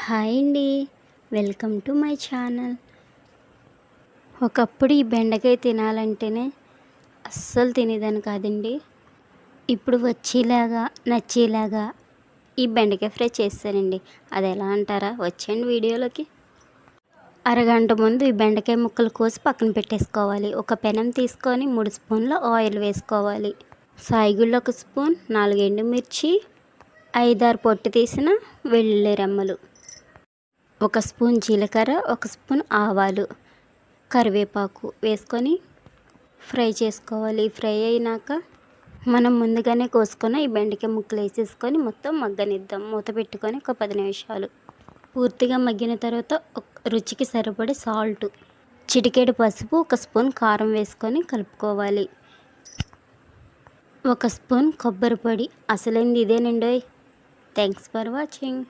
Hi అండి. Welcome to my channel. ఒకప్పుడు ఈ బెండకాయ తినాలంటేనే అస్సలు తినేదాన్ని కాదండి. ఇప్పుడు నచ్చేలాగా ఈ బెండకాయ ఫ్రై చేస్తానండి. అది ఎలా అంటారా? వచ్చేయండి వీడియోలోకి. అరగంట ముందు ఈ బెండకాయ ముక్కలు కోసి పక్కన పెట్టేసుకోవాలి. ఒక పెనం తీసుకొని 3 స్పూన్ల ఆయిల్ వేసుకోవాలి. సాయిగుళ్ళు 1 స్పూన్, 4 ఎండుమిర్చి, 5-6 పొట్టు తీసిన వెల్లుల్లి రెమ్మలు, 1 స్పూన్ జీలకర్ర, 1 స్పూన్ ఆవాలు, కరివేపాకు వేసుకొని ఫ్రై చేసుకోవాలి. ఫ్రై అయినాక మనం ముందుగానే కోసుకొని ఈ బెండకాయ ముక్కలు వేసేసుకొని మొత్తం మగ్గనిద్దాం. మూత పెట్టుకొని ఒక 10 నిమిషాలు పూర్తిగా మగ్గిన తర్వాత రుచికి సరిపడే సాల్ట్, చిటికెడు పసుపు, 1 స్పూన్ కారం వేసుకొని కలుపుకోవాలి. 1 స్పూన్ కొబ్బరి పొడి. అసలైంది ఇదేనండోయ్. Thanks for watching.